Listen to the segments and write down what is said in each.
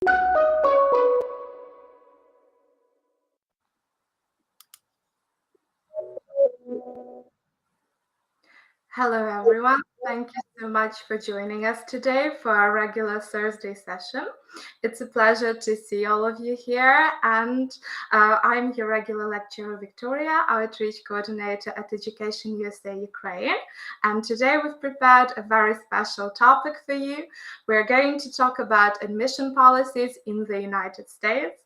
Hello, everyone. Thank you so much for joining us today for our regular Thursday session. It's a pleasure to see all of you here, and I'm your regular lecturer, Victoria, Outreach Coordinator at EducationUSA Ukraine. And today we've prepared a very special topic for you. We're going to talk about admission policies in the United States.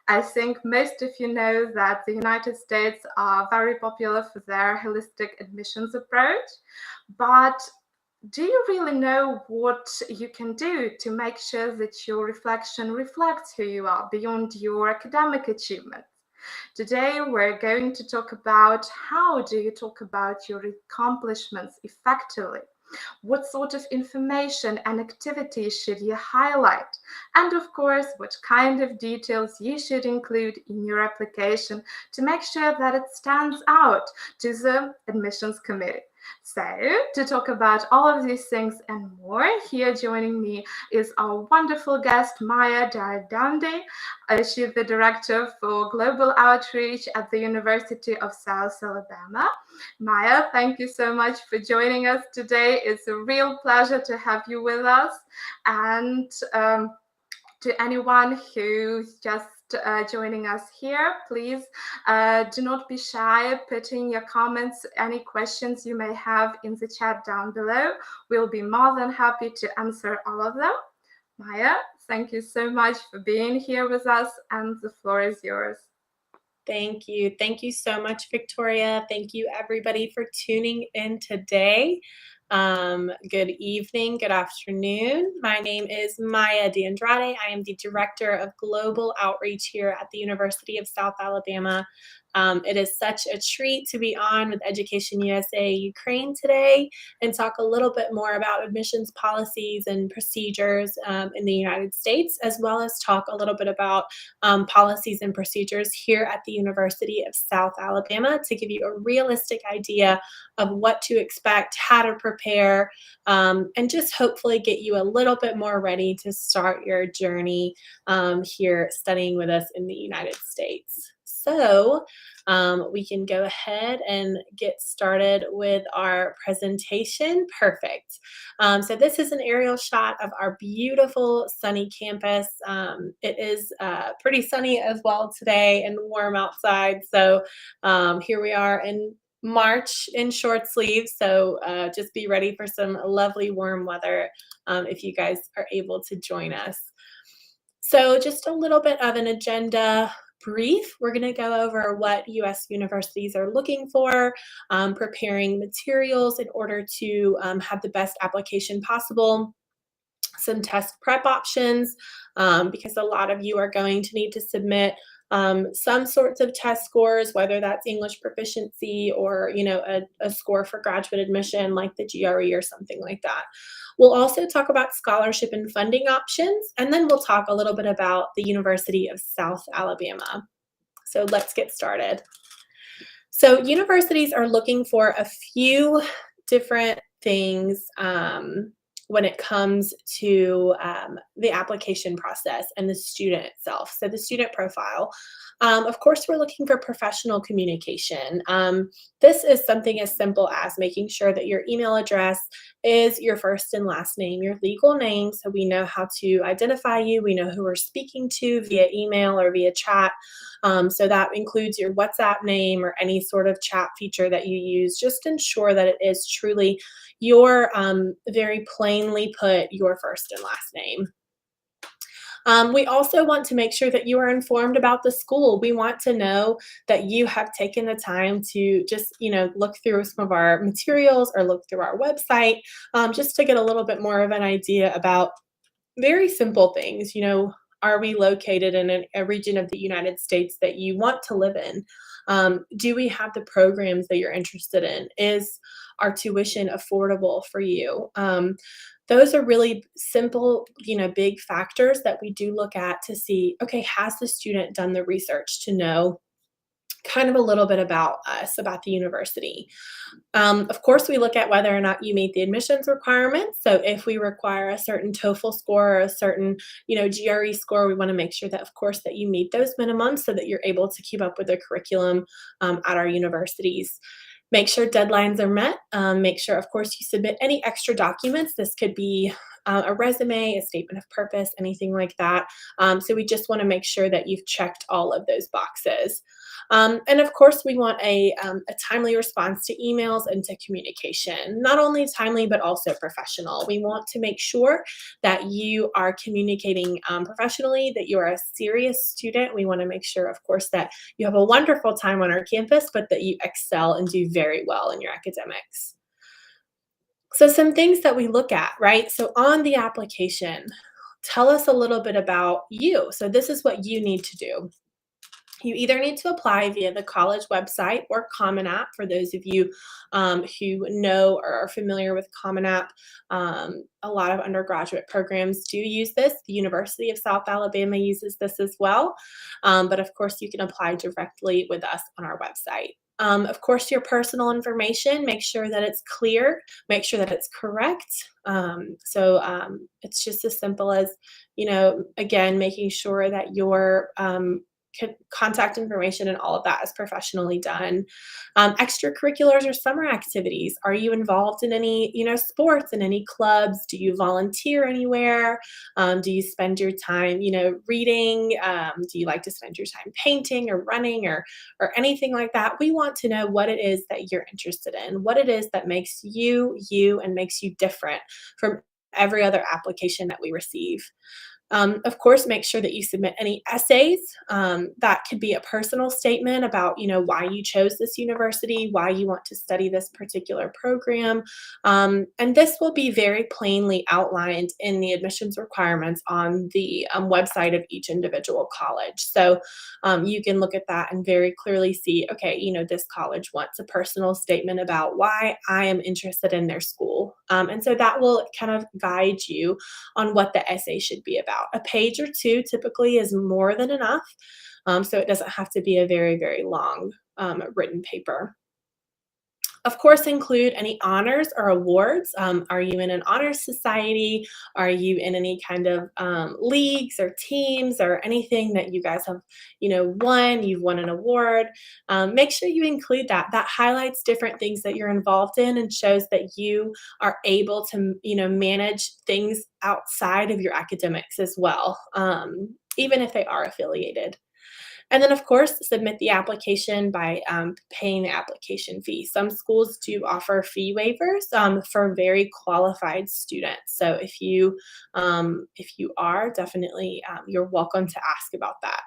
I think most of you know that the United States are very popular for their holistic admissions approach, but do you really know what you can do to make sure that your reflection reflects who you are beyond your academic achievements? Today, we're going to talk about how do you talk about your accomplishments effectively? What sort of information and activities should you highlight? And of course, what kind of details you should include in your application to make sure that it stands out to the admissions committee. So, to talk about all of these things and more, here joining me is our wonderful guest, Maya De Andrade. She's the Director for Global Outreach at the University of South Alabama. Maya, thank you so much for joining us today. It's a real pleasure to have you with us. And to anyone who's just joining us here, please do not be shy putting your comments, any questions you may have in the chat down below. We'll be more than happy to answer all of them. Maya, thank you so much for being here with us, and the floor is yours. Thank you. Thank you so much, Victoria. Thank you, everybody, for tuning in today. Good evening, good afternoon. My name is Maya De Andrade. I am the Director of Global Outreach here at the University of South Alabama. It is such a treat to be on with Education USA Ukraine today and talk a little bit more about admissions policies and procedures in the United States, as well as talk a little bit about policies and procedures here at the University of South Alabama to give you a realistic idea of what to expect, how to prepare, and just hopefully get you a little bit more ready to start your journey here studying with us in the United States. So we can go ahead and get started with our presentation. Perfect. So this is an aerial shot of our beautiful sunny campus. It is pretty sunny as well today and warm outside. So here we are in March in short sleeves. So just be ready for some lovely warm weather if you guys are able to join us. So just a little bit of an agenda brief. We're going to go over what U.S. universities are looking for, preparing materials in order to have the best application possible, some test prep options, because a lot of you are going to need to submit some sorts of test scores, whether that's English proficiency or, a score for graduate admission like the GRE or something like that. We'll also talk about scholarship and funding options, and then we'll talk a little bit about the University of South Alabama. So let's get started. So universities are looking for a few different things when it comes to the application process and the student itself. So the student profile. Of course, we're looking for professional communication. This is something as simple as making sure that your email address is your first and last name, your legal name, so we know how to identify you. We know who we're speaking to via email or via chat. So that includes your WhatsApp name or any sort of chat feature that you use. Just ensure that it is truly your very plainly put your first and last name. We also want to make sure that you are informed about the school. We want to know that you have taken the time to just, look through some of our materials or look through our website, just to get a little bit more of an idea about very simple things. Are we located in a region of the United States that you want to live in? Do we have the programs that you're interested in? Is our tuition affordable for you? Those are really simple, big factors that we do look at to see, okay, has the student done the research to know kind of a little bit about us, about the university. Of course, we look at whether or not you meet the admissions requirements. So if we require a certain TOEFL score or a certain, GRE score, we want to make sure that, of course, that you meet those minimums so that you're able to keep up with the curriculum at our universities. Make sure deadlines are met. Make sure, of course, you submit any extra documents. This could be a resume, a statement of purpose, anything like that. So we just want to make sure that you've checked all of those boxes. And of course, we want a timely response to emails and to communication. Not only timely, but also professional. We want to make sure that you are communicating professionally, that you are a serious student. We want to make sure, of course, that you have a wonderful time on our campus, but that you excel and do very well in your academics. So some things that we look at, right? So on the application, tell us a little bit about you. So this is what you need to do. You either need to apply via the college website or Common App. For those of you who know or are familiar with Common App, a lot of undergraduate programs do use this. The University of South Alabama uses this as well. But of course, you can apply directly with us on our website. Of course, your personal information, make sure that it's clear, make sure that it's correct. It's just as simple as, again, making sure that your contact information and all of that is professionally done. Extracurriculars or summer activities. Are you involved in any, sports, in any clubs? Do you volunteer anywhere? Do you spend your time, reading? Do you like to spend your time painting or running or anything like that? We want to know what it is that you're interested in, what it is that makes you you and makes you different from every other application that we receive. Of course, make sure that you submit any essays. That could be a personal statement about, why you chose this university, why you want to study this particular program. And this will be very plainly outlined in the admissions requirements on the website of each individual college. So you can look at that and very clearly see, okay, this college wants a personal statement about why I am interested in their school. And so that will kind of guide you on what the essay should be about. A page or two typically is more than enough, so it doesn't have to be a very, very long written paper. Of course, include any honors or awards. Are you in an honors society? Are you in any kind of leagues or teams or anything that you guys have, won? You've won an award. Make sure you include that. That highlights different things that you're involved in and shows that you are able to, manage things outside of your academics as well, even if they are affiliated. And then, of course, submit the application by paying the application fee. Some schools do offer fee waivers for very qualified students. So if you are, definitely you're welcome to ask about that.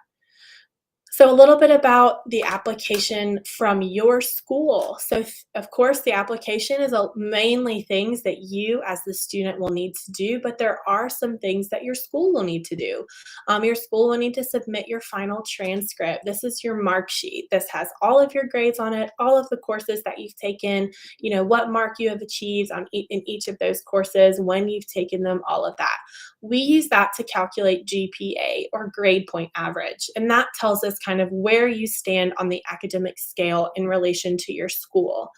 So a little bit about the application from your school. So of course, the application is mainly things that you as the student will need to do, but there are some things that your school will need to do. Your school will need to submit your final transcript. This is your mark sheet. This has all of your grades on it, all of the courses that you've taken, what mark you have achieved in each of those courses, when you've taken them, all of that. We use that to calculate GPA or grade point average, and that tells us kind of where you stand on the academic scale in relation to your school.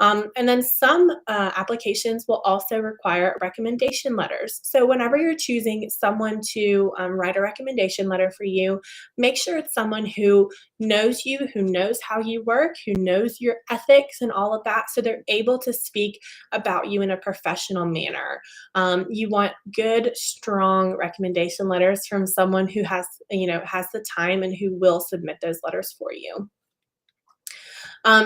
And then some applications will also require recommendation letters. So whenever you're choosing someone to write a recommendation letter for you, make sure it's someone who knows you, who knows how you work, who knows your ethics and all of that, so they're able to speak about you in a professional manner. You want good, strong recommendation letters from someone who has the time and who will submit those letters for you.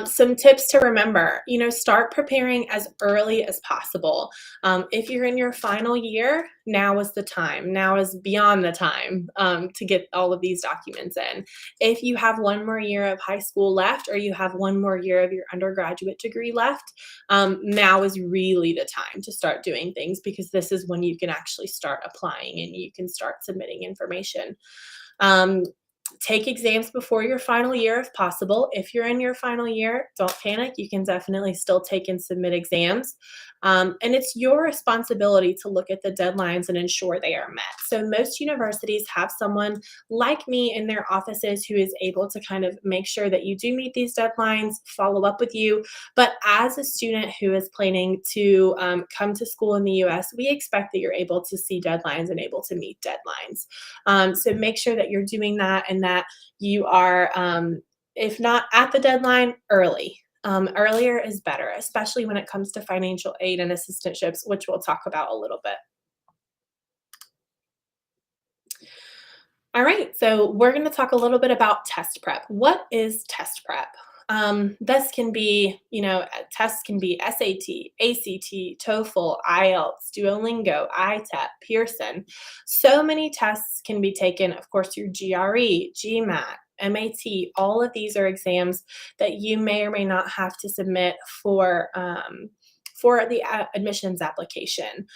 Some tips to remember, start preparing as early as possible. If you're in your final year, now is the time. Now is beyond the time to get all of these documents in. If you have one more year of high school left or you have one more year of your undergraduate degree left, now is really the time to start doing things, because this is when you can actually start applying and you can start submitting information. Take exams before your final year if possible. If you're in your final year, don't panic. You can definitely still take and submit exams. And it's your responsibility to look at the deadlines and ensure they are met. So most universities have someone like me in their offices who is able to kind of make sure that you do meet these deadlines, follow up with you. But as a student who is planning to come to school in the US, we expect that you're able to see deadlines and able to meet deadlines. So make sure that you're doing that and that you are, if not at the deadline, early. Earlier is better, especially when it comes to financial aid and assistantships, which we'll talk about a little bit. All right, so we're going to talk a little bit about test prep. What is test prep? This can be, tests can be SAT, ACT, TOEFL, IELTS, Duolingo, ITEP, Pearson. So many tests can be taken. Of course, your GRE, GMAT, MAT, all of these are exams that you may or may not have to submit for the admissions application.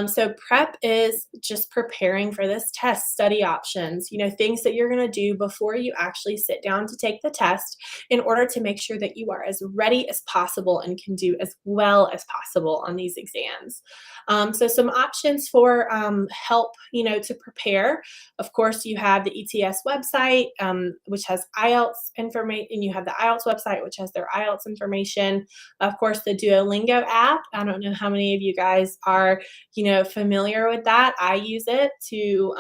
So prep is just preparing for this test, study options, things that you're going to do before you actually sit down to take the test in order to make sure that you are as ready as possible and can do as well as possible on these exams. So some options for help, to prepare. Of course, you have the ETS website, which has IELTS information, and you have the IELTS website, which has their IELTS information. Of course, the Duolingo app. I don't know how many of you guys are, familiar with that. I use it to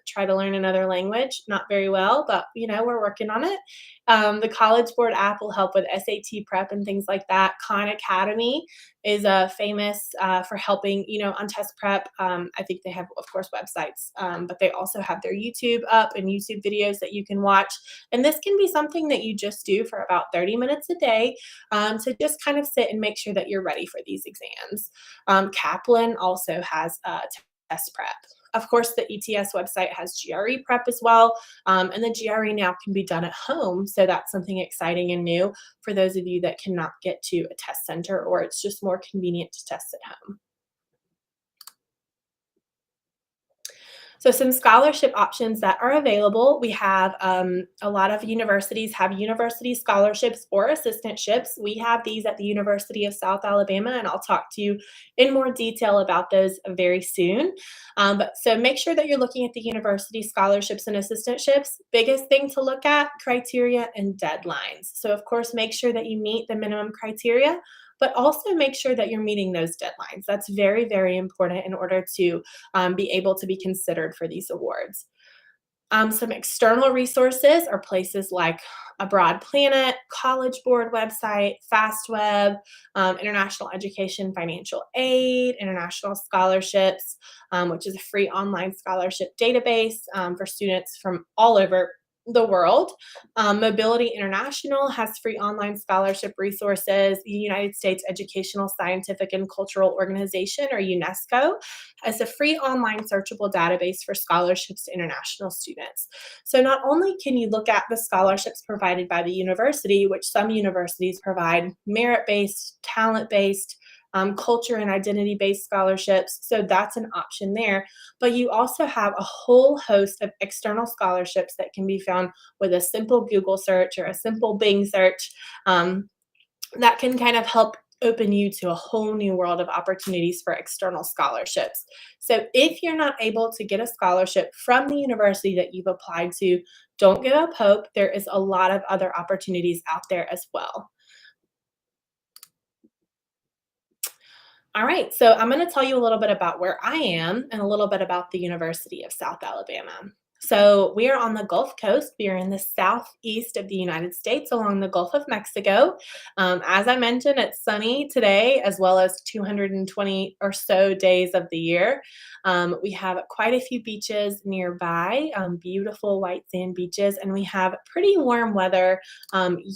try to learn another language. Not very well, but we're working on it. The College Board app will help with SAT prep and things like that. Khan Academy is famous for helping, on test prep. I think they have, of course, websites, but they also have their YouTube up and YouTube videos that you can watch. And this can be something that you just do for about 30 minutes a day to just kind of sit and make sure that you're ready for these exams. Kaplan also has test prep. Of course, the ETS website has GRE prep as well, and the GRE now can be done at home, so that's something exciting and new for those of you that cannot get to a test center or it's just more convenient to test at home. So some scholarship options that are available. We have a lot of universities have university scholarships or assistantships. We have these at the University of South Alabama, and I'll talk to you in more detail about those very soon. So make sure that you're looking at the university scholarships and assistantships. Biggest thing to look at, criteria and deadlines. So of course, make sure that you meet the minimum criteria, but also make sure that you're meeting those deadlines. That's very, very important in order to be able to be considered for these awards. Some external resources are places like Abroad Planet, College Board website, FastWeb, International Education Financial Aid, International Scholarships, which is a free online scholarship database for students from all over the world. Mobility International has free online scholarship resources. The United States Educational, Scientific, and Cultural Organization, or UNESCO, has a free online searchable database for scholarships to international students. So not only can you look at the scholarships provided by the university, which some universities provide merit-based, talent-based, culture and identity-based scholarships. So that's an option there. But you also have a whole host of external scholarships that can be found with a simple Google search or a simple Bing search that can kind of help open you to a whole new world of opportunities for external scholarships. So if you're not able to get a scholarship from the university that you've applied to, don't give up hope. There is a lot of other opportunities out there as well. All right, so I'm going to tell you a little bit about where I am and a little bit about the University of South Alabama. So we are on the Gulf Coast. We are in the southeast of the United States along the Gulf of Mexico. As I mentioned, it's sunny today as well as 220 or so days of the year. We have quite a few beaches nearby, beautiful white sand beaches, and we have pretty warm weather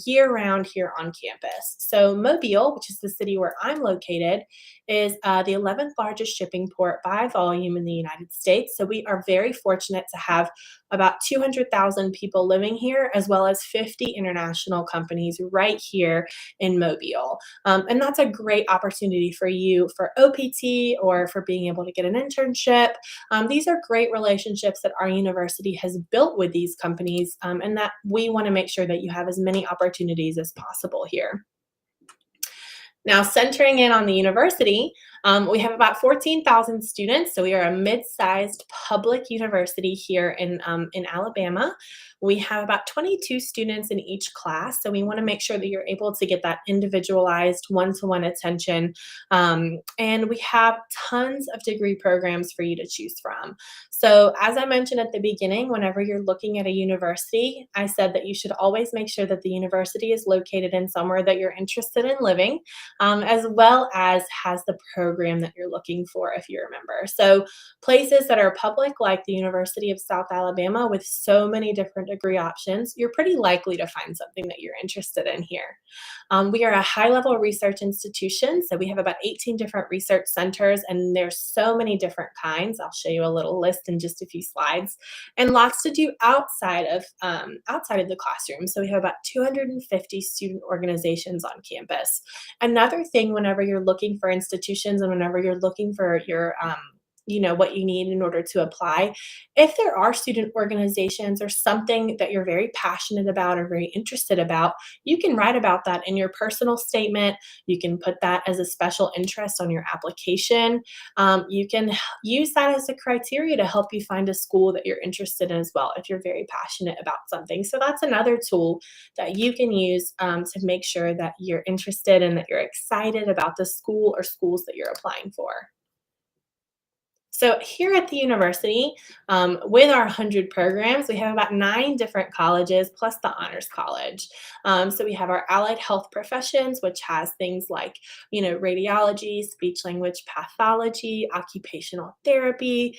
year-round here on campus. So Mobile, which is the city where I'm located, is the 11th largest shipping port by volume in the United States. So we are very fortunate to have about 200,000 people living here, as well as 50 international companies right here in Mobile. And that's a great opportunity for you for OPT or for being able to get an internship. These are great relationships that our university has built with these companies, and that we want to make sure that you have as many opportunities as possible here. Now, centering in on the university, We have about 14,000 students, so we are a mid-sized public university here in Alabama. We have about 22 students in each class, so we want to make sure that you're able to get that individualized one-to-one attention. And we have tons of degree programs for you to choose from. So, as I mentioned at the beginning, whenever you're looking at a university, I said that you should always make sure that the university is located in somewhere that you're interested in living, as well as has the program that you're looking for if you're a member. So, places that are public, like the University of South Alabama, with so many different degree options, you're pretty likely to find something that you're interested in here. We are a high-level research institution, so we have about 18 different research centers, and there's so many different kinds. I'll show you a little list in just a few slides, and lots to do outside of the classroom. So we have about 250 student organizations on campus. Another thing, whenever you're looking for institutions and whenever you're looking for your what you need in order to apply. If there are student organizations or something that you're very passionate about or very interested about, you can write about that in your personal statement. You can put that as a special interest on your application. You can use that as a criteria to help you find a school that you're interested in as well if you're very passionate about something. So that's another tool that you can use to make sure that you're interested and that you're excited about the school or schools that you're applying for. So here at the university, with our 100 programs, we have about 9 different colleges plus the Honors College. So we have our allied health professions, which has things like, radiology, speech language pathology, occupational therapy.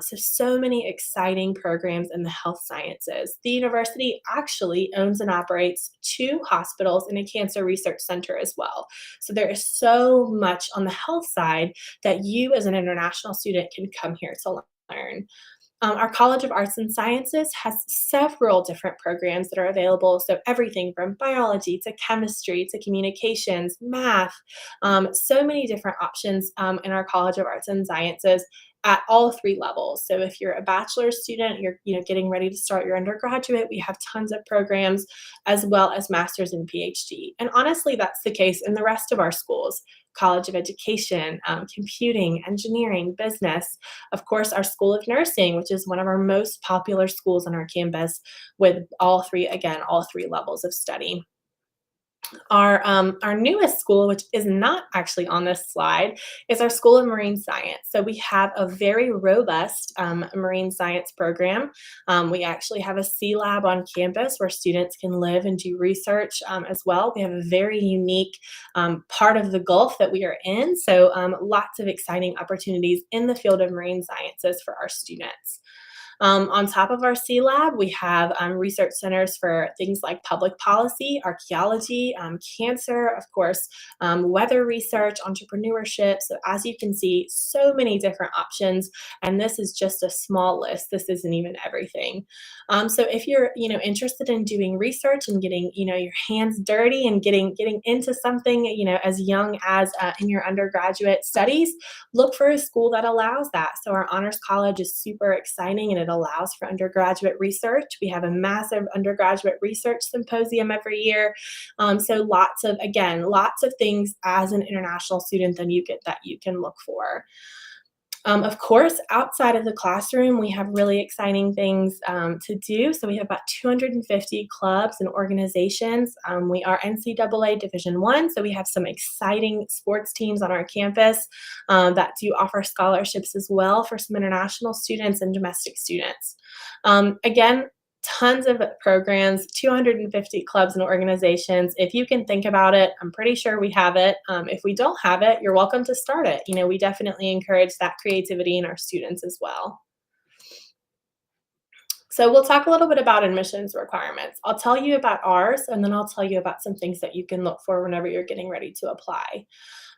So many exciting programs in the health sciences. The university actually owns and operates 2 hospitals and a cancer research center as well. So there is so much on the health side that you as an international student can come here to learn. Our College of Arts and Sciences has several different programs that are available. So everything from biology to chemistry to communications, math, so many different options in our College of Arts and Sciences at all 3 levels. So if you're a bachelor's student, you're getting ready to start your undergraduate, we have tons of programs as well as master's and PhD. And honestly, that's the case in the rest of our schools. College of Education, computing, engineering, business, of course, our School of Nursing, which is one of our most popular schools on our campus with all 3 levels of study. Our newest school, which is not actually on this slide, is our School of Marine Science. So we have a very robust marine science program. We actually have a sea lab on campus where students can live and do research as well. We have a very unique part of the Gulf that we are in, so lots of exciting opportunities in the field of marine sciences for our students. On top of our C Lab, we have research centers for things like public policy, archaeology, cancer, of course, weather research, entrepreneurship. So as you can see, so many different options, and this is just a small list. This isn't even everything. So if you're, interested in doing research and getting, your hands dirty and getting into something, as young as in your undergraduate studies, look for a school that allows that. So our Honors College is super exciting and it allows for undergraduate research. We have a massive undergraduate research symposium every year. So lots of things as an international student that you can look for. Of course, outside of the classroom, we have really exciting things to do. So we have about 250 clubs and organizations. We are NCAA Division I, so we have some exciting sports teams on our campus that do offer scholarships as well for some international students and domestic students. Again, tons of programs, 250 clubs and organizations. If you can think about it, I'm pretty sure we have it. If we don't have it, you're welcome to start it. We definitely encourage that creativity in our students as well. So we'll talk a little bit about admissions requirements. I'll tell you about ours, and then I'll tell you about some things that you can look for whenever you're getting ready to apply.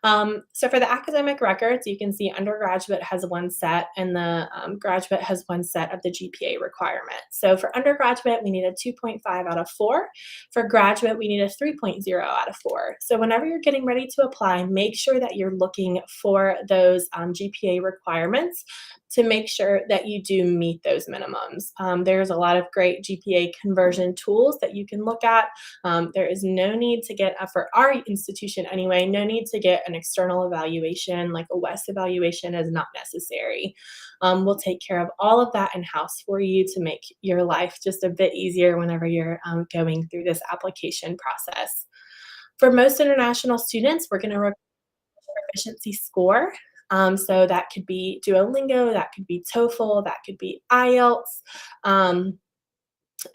So for the academic records, you can see undergraduate has 1 set and the graduate has 1 set of the GPA requirement. So for undergraduate, we need a 2.5 out of 4. For graduate, we need a 3.0 out of 4. So whenever you're getting ready to apply, make sure that you're looking for those GPA requirements to make sure that you do meet those minimums. There's a lot of great GPA conversion tools that you can look at. There is no need to get, for our institution anyway, no need to get an external evaluation, like a WES evaluation is not necessary. We'll take care of all of that in-house for you to make your life just a bit easier whenever you're going through this application process. For most international students, we're going to require a proficiency score. So that could be Duolingo, that could be TOEFL, that could be IELTS.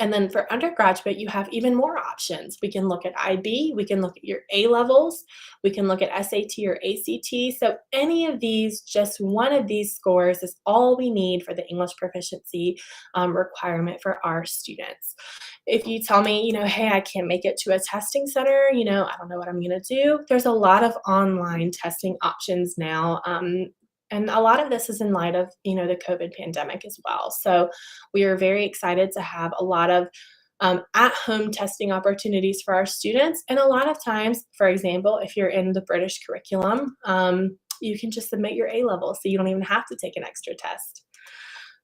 And then for undergraduate, you have even more options. We can look at IB, we can look at your A levels, we can look at SAT or ACT. So any of these, just one of these scores is all we need for the English proficiency requirement for our students. If you tell me, hey, I can't make it to a testing center, I don't know what I'm going to do. There's a lot of online testing options now. And a lot of this is in light of, the COVID pandemic as well. So we are very excited to have a lot of at-home testing opportunities for our students. And a lot of times, for example, if you're in the British curriculum, you can just submit your A-level, so you don't even have to take an extra test.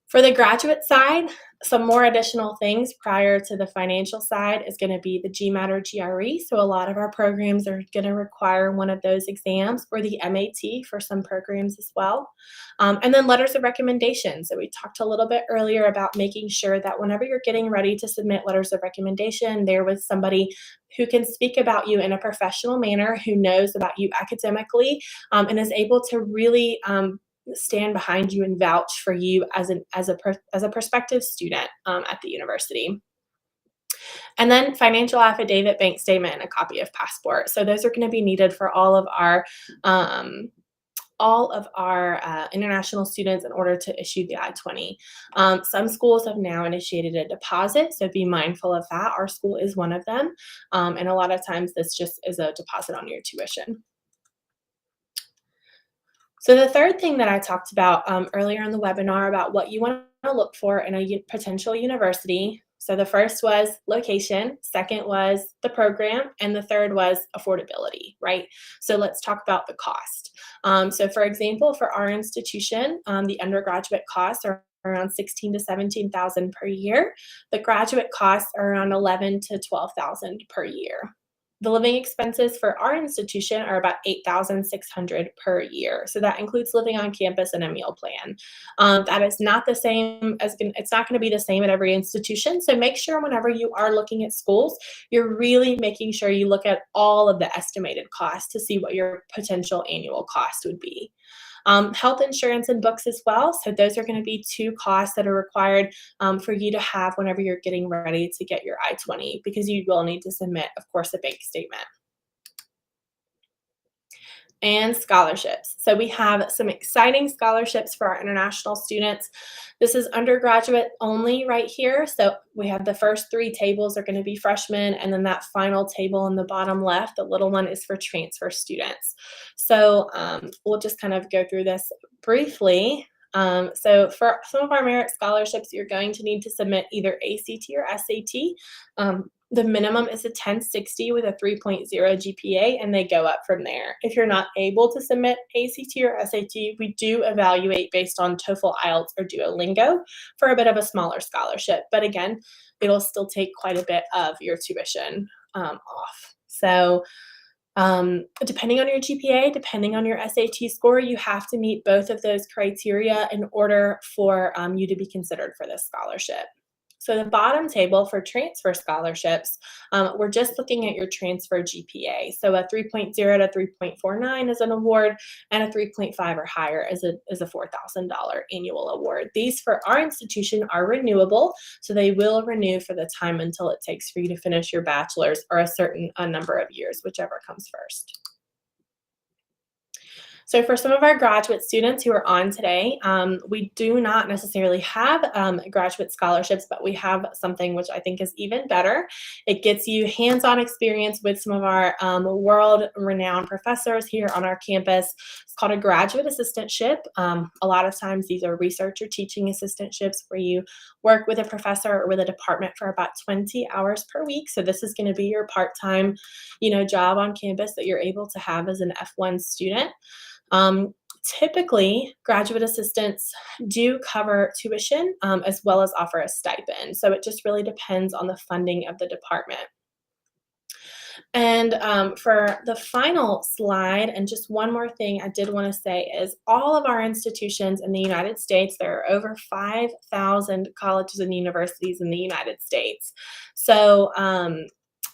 For the graduate side, some more additional things prior to the financial side is going to be the GMAT or GRE. So a lot of our programs are going to require one of those exams, or the MAT for some programs as well. And then letters of recommendation. So we talked a little bit earlier about making sure that whenever you're getting ready to submit letters of recommendation, there was somebody who can speak about you in a professional manner, who knows about you academically, and is able to really stand behind you and vouch for you as a prospective student at the university. And then financial affidavit, bank statement, and a copy of passport. So those are going to be needed for all of our international students in order to issue the I-20. Some schools have now initiated a deposit, so be mindful of that. Our school is one of them, and a lot of times this just is a deposit on your tuition. So the third thing that I talked about earlier in the webinar about what you want to look for in a potential university. So the first was location, second was the program, and the third was affordability, right? So let's talk about the cost. So for example, for our institution, the undergraduate costs are around $16,000 to $17,000 per year. The graduate costs are around $11,000 to $12,000 per year. The living expenses for our institution are about $8,600 per year. So that includes living on campus and a meal plan. That is not the same it's not going to be the same at every institution. So make sure whenever you are looking at schools, you're really making sure you look at all of the estimated costs to see what your potential annual cost would be. Health insurance and books as well. So those are going to be two costs that are required for you to have whenever you're getting ready to get your I-20, because you will need to submit, of course, a bank statement. And scholarships. So we have some exciting scholarships for our international students. This is undergraduate only right here. So we have the first three tables are going to be freshmen, and then that final table in the bottom left, the little one, is for transfer students. So we'll just kind of go through this briefly. So for some of our merit scholarships, you're going to need to submit either ACT or SAT. The minimum is a 1060 with a 3.0 GPA, and they go up from there. If you're not able to submit ACT or SAT, we do evaluate based on TOEFL, IELTS, or Duolingo for a bit of a smaller scholarship. But again, it'll still take quite a bit of your tuition off. So depending on your GPA, depending on your SAT score, you have to meet both of those criteria in order for you to be considered for this scholarship. So the bottom table for transfer scholarships, we're just looking at your transfer GPA. So a 3.0 to 3.49 is an award, and a 3.5 or higher is a $4,000 annual award. These for our institution are renewable, so they will renew for the time until it takes for you to finish your bachelor's, or a certain number of years, whichever comes first. So for some of our graduate students who are on today, we do not necessarily have graduate scholarships, but we have something which I think is even better. It gets you hands-on experience with some of our world-renowned professors here on our campus. It's called a graduate assistantship. A lot of times these are research or teaching assistantships where you work with a professor or with a department for about 20 hours per week. So this is going to be your part-time, job on campus that you're able to have as an F1 student. Typically, graduate assistants do cover tuition as well as offer a stipend. So it just really depends on the funding of the department. And for the final slide, and just one more thing I did want to say is all of our institutions in the United States, there are over 5,000 colleges and universities in the United States. So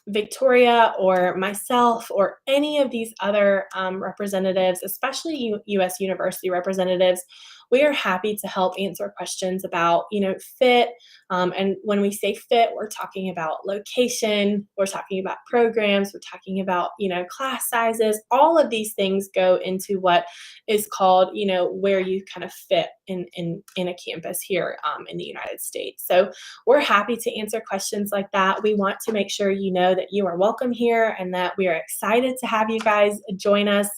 Victoria or myself or any of these other representatives, especially U.S. university representatives, we are happy to help answer questions about, fit. And when we say fit, we're talking about location, we're talking about programs, we're talking about, class sizes. All of these things go into what is called, where you kind of fit in a campus here in the United States. So we're happy to answer questions like that. We want to make sure you know that you are welcome here and that we are excited to have you guys join us,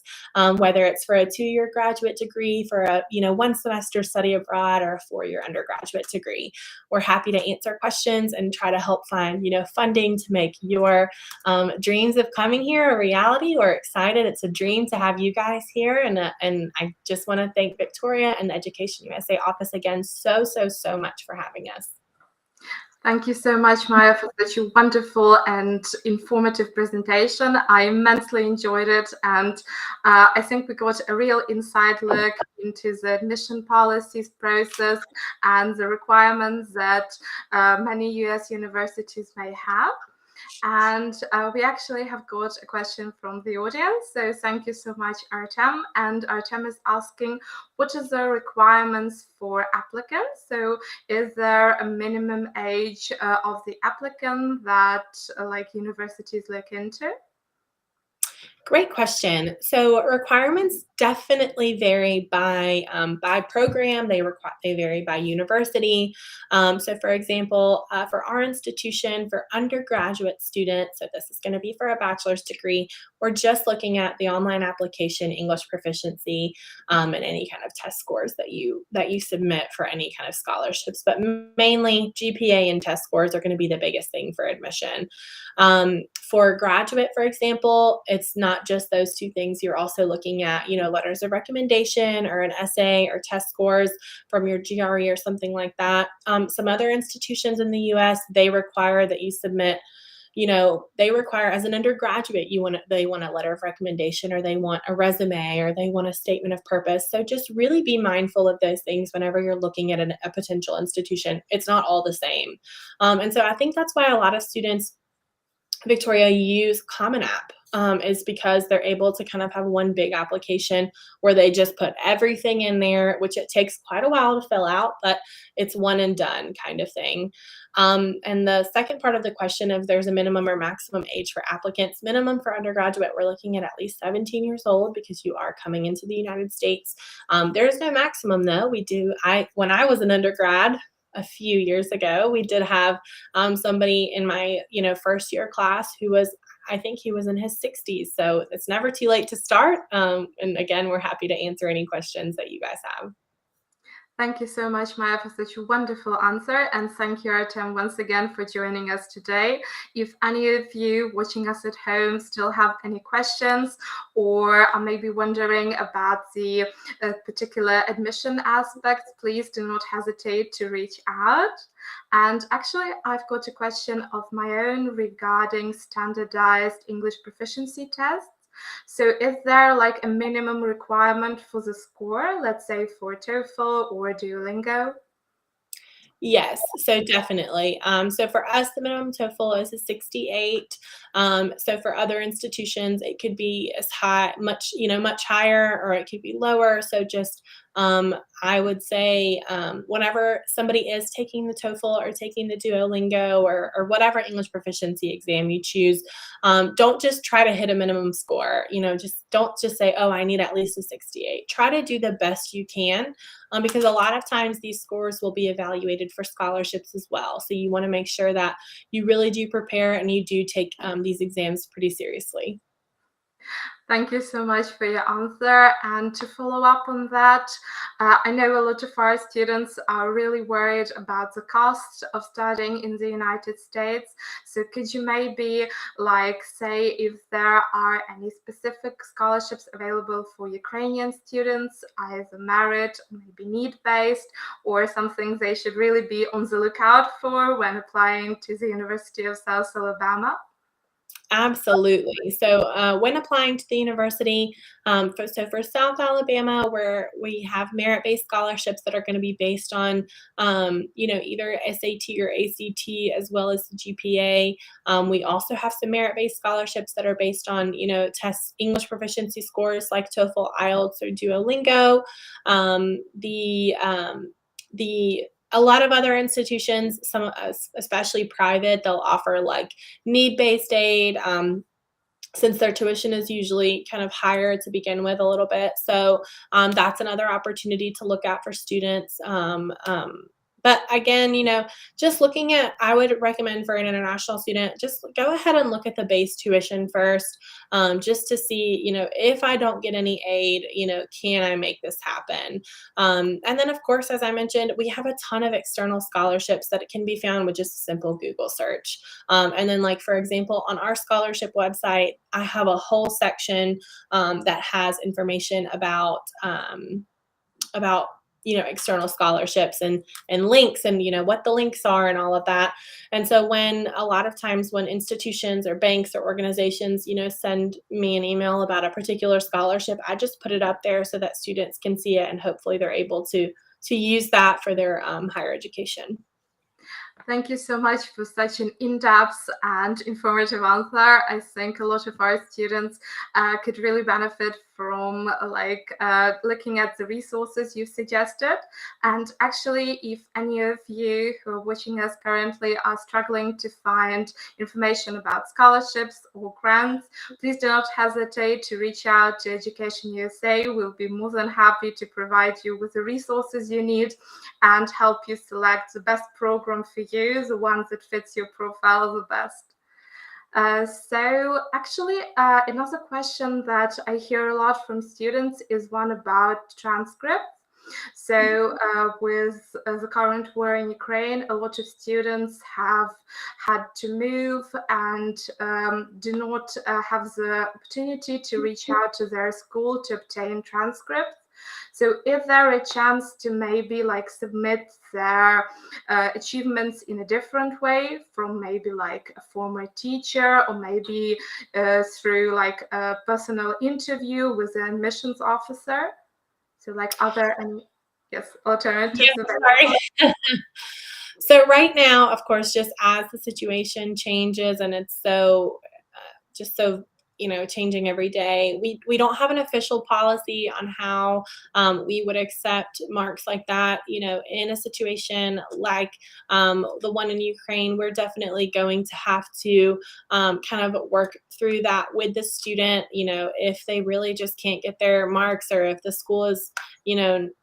whether it's for a 2-year graduate degree, for a 1-semester study abroad, or a 4-year undergraduate degree. We're happy to answer questions and try to help find funding to make your dreams of coming here a reality. We're excited. It's a dream to have you guys here, and I just want to thank Victoria and the Education USA office again so much for having us. Thank you so much, Maya, for such a wonderful and informative presentation. I immensely enjoyed it, and I think we got a real inside look into the admission policies process and the requirements that many US universities may have. And we actually have got a question from the audience. So thank you so much, Artem. And Artem is asking, what are the requirements for applicants? So is there a minimum age of the applicant that universities look into? Great question. So requirements definitely vary by program. They vary by university. So, for example, for our institution, for undergraduate students, so this is going to be for a bachelor's degree, we're just looking at the online application, English proficiency, and any kind of test scores that you submit for any kind of scholarships. But mainly GPA and test scores are going to be the biggest thing for admission. For graduate, for example, it's not just those two things. You're also looking at, letters of recommendation or an essay or test scores from your GRE or something like that. Some other institutions in the US, they require that you submit, they require as an undergraduate, they want a letter of recommendation, or they want a resume, or they want a statement of purpose. So just really be mindful of those things whenever you're looking at a potential institution. It's not all the same. And so I think that's why a lot of students, Victoria, use Common App, is because they're able to kind of have one big application where they just put everything in there, which it takes quite a while to fill out, but it's one and done kind of thing. And the second part of the question, if there's a minimum or maximum age for applicants, minimum for undergraduate, we're looking at least 17 years old because you are coming into the United States. There's no maximum though. When I was an undergrad, a few years ago, we did have somebody in my first year class who I think he was in his 60s. So it's never too late to start. And again, we're happy to answer any questions that you guys have. Thank you so much, Maya, for such a wonderful answer. And thank you, Artem, once again for joining us today. If any of you watching us at home still have any questions, or are maybe wondering about the particular admission aspects, please do not hesitate to reach out. And actually, I've got a question of my own regarding standardized English proficiency tests. So is there a minimum requirement for the score, let's say for TOEFL or Duolingo? Yes, so definitely. So for us, the minimum TOEFL is a 68. So for other institutions, it could be as high, much higher, or it could be lower. So just I would say whenever somebody is taking the TOEFL or taking the Duolingo or whatever English proficiency exam you choose, don't just try to hit a minimum score. Just don't just say, oh, I need at least a 68. Try to do the best you can, because a lot of times these scores will be evaluated for scholarships as well. So you want to make sure that you really do prepare and you do take these exams pretty seriously. Thank you so much for your answer. And to follow up on that, I know a lot of our students are really worried about the cost of studying in the United States. So could you maybe say if there are any specific scholarships available for Ukrainian students, either merit, maybe need-based, or something they should really be on the lookout for when applying to the University of South Alabama? Absolutely. So, when applying to the university, for South Alabama, where we have merit-based scholarships that are going to be based on, either SAT or ACT as well as the GPA. We also have some merit-based scholarships that are based on, tests, English proficiency scores like TOEFL, IELTS, or Duolingo. The a lot of other institutions, some especially private, they'll offer like need-based aid, since their tuition is usually kind of higher to begin with a little bit. So that's another opportunity to look at for students. But again, just looking at, I would recommend for an international student, just go ahead and look at the base tuition first, just to see, if I don't get any aid, can I make this happen? And then, of course, as I mentioned, we have a ton of external scholarships that can be found with just a simple Google search. And then, like, for example, on our scholarship website, I have a whole section that has information about external scholarships and links and what the links are and all of that. And so when a lot of times when institutions or banks or organizations send me an email about a particular scholarship, I just put it up there so that students can see it and hopefully they're able to use that for their higher education. Thank you so much for such an in-depth and informative answer. I think a lot of our students could really benefit from looking at the resources you suggested. And actually, if any of you who are watching us currently are struggling to find information about scholarships or grants, please do not hesitate to reach out to Education USA. We'll be more than happy to provide you with the resources you need and help you select the best program for you, the one that fits your profile the best. Another question that I hear a lot from students is one about transcripts. So with the current war in Ukraine, a lot of students have had to move and do not have the opportunity to reach out to their school to obtain transcripts. So if there are a chance to maybe submit their achievements in a different way from maybe a former teacher or maybe through a personal interview with an admissions officer. So are there any alternatives available? Sorry. So right now, of course, just as the situation changes and it's just so changing every day, we don't have an official policy on how we would accept marks like that. In a situation like the one in Ukraine, we're definitely going to have to kind of work through that with the student. If they really just can't get their marks, or if the school is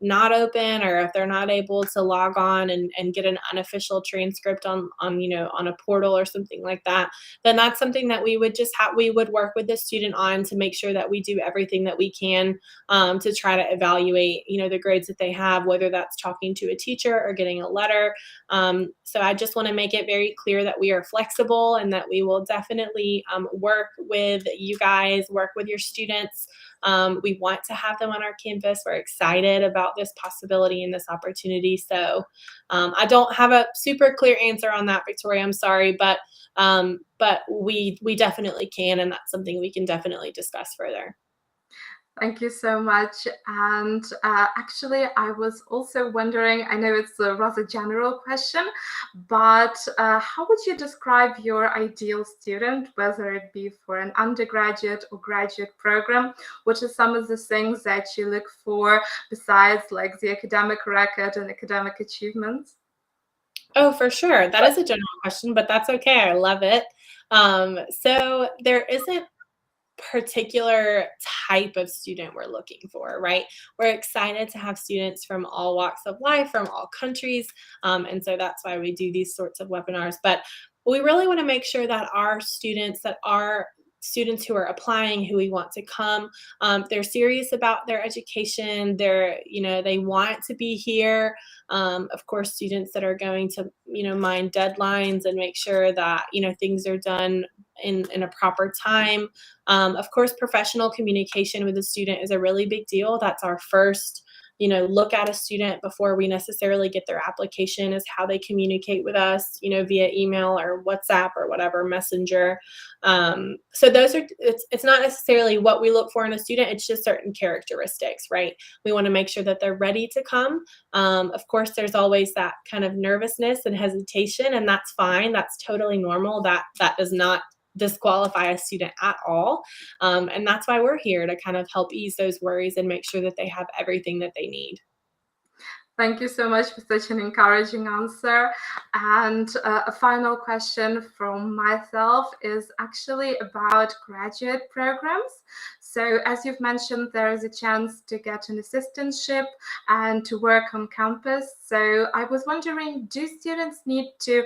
not open, or if they're not able to log on and get an unofficial transcript on a portal or something like that, then that's something that we would work with the student on to make sure that we do everything that we can to try to evaluate the grades that they have, whether that's talking to a teacher or getting a letter. So I just want to make it very clear that we are flexible and that we will definitely work with you guys, work with your students. We want to have them on our campus. We're excited about this possibility and this opportunity. So I don't have a super clear answer on that, Victoria. I'm sorry, but we definitely can, and that's something we can definitely discuss further. Thank you so much. And actually, I was also wondering, I know it's a rather general question, but how would you describe your ideal student, whether it be for an undergraduate or graduate program? What are some of the things that you look for besides the academic record and academic achievements? Oh, for sure. That is a general question, but that's okay. I love it. So there isn't particular type of student we're looking for, right? We're excited to have students from all walks of life, from all countries. And so that's why we do these sorts of webinars. But we really want to make sure that our students that are students who are applying who we want to come. They're serious about their education. They want to be here. Of course, students that are going to, mind deadlines and make sure that, things are done in a proper time. Of course, professional communication with a student is a really big deal. That's our first, look at a student before we necessarily get their application, is how they communicate with us, via email or WhatsApp or whatever messenger. So it's not necessarily what we look for in a student. It's just certain characteristics, right? We want to make sure that they're ready to come. Of course, there's always that kind of nervousness and hesitation, and that's fine. That's totally normal. That does not disqualify a student at all. And that's why we're here, to kind of help ease those worries and make sure that they have everything that they need. Thank you so much for such an encouraging answer. And a final question from myself is actually about graduate programs. So as you've mentioned, there is a chance to get an assistantship and to work on campus. So I was wondering, do students need to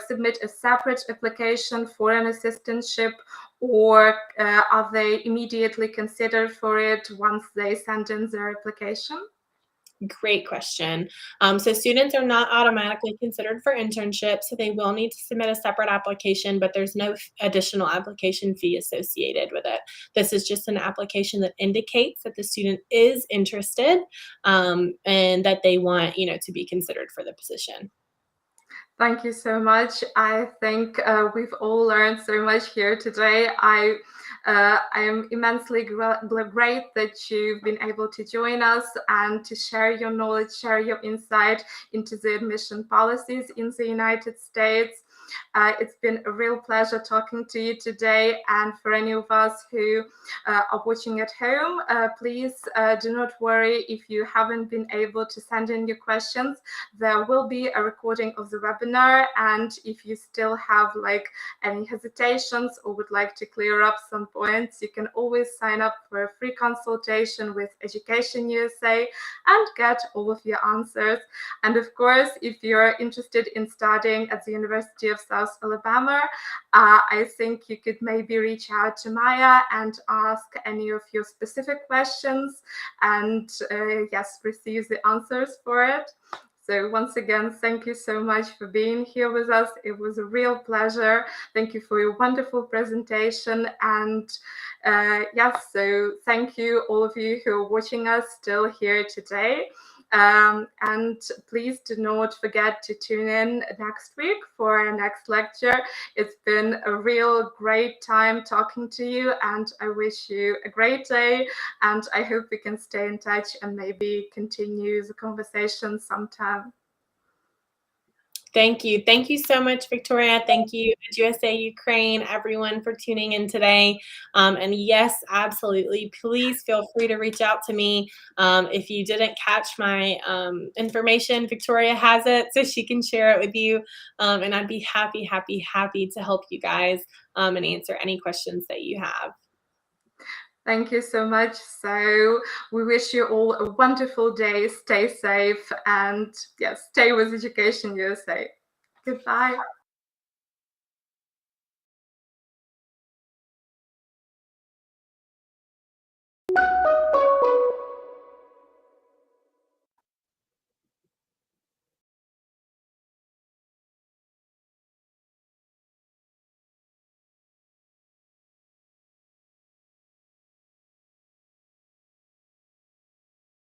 submit a separate application for an assistantship, or are they immediately considered for it once they send in their application? Great question. So students are not automatically considered for internships, so they will need to submit a separate application, but there's no additional application fee associated with it. This is just an application that indicates that the student is interested, and that they want, to be considered for the position. Thank you so much. I think we've all learned so much here today. I am immensely great that you've been able to join us and to share your knowledge, share your insight into the admission policies in the United States. It's been a real pleasure talking to you today. And for any of us who are watching at home, please do not worry if you haven't been able to send in your questions. There will be a recording of the webinar. And if you still have any hesitations or would like to clear up some points, you can always sign up for a free consultation with EducationUSA and get all of your answers. And of course, if you're interested in studying at the University of South Alabama, I think you could maybe reach out to Maya and ask any of your specific questions and yes, receive the answers for it. So once again, thank you so much for being here with us. It was a real pleasure. Thank you for your wonderful presentation. And yes, so thank you all of you who are watching us still here today. And please do not forget to tune in next week for our next lecture. It's been a real great time talking to you, and I wish you a great day, and I hope we can stay in touch and maybe continue the conversation sometime. Thank you. Thank you so much, Victoria. Thank you, USA Ukraine, everyone, for tuning in today. And yes, absolutely. Please feel free to reach out to me. If you didn't catch my information, Victoria has it, so she can share it with you. And I'd be happy, happy, happy to help you guys and answer any questions that you have. Thank you so much. So we wish you all a wonderful day. Stay safe and yes, stay with Education USA. Goodbye.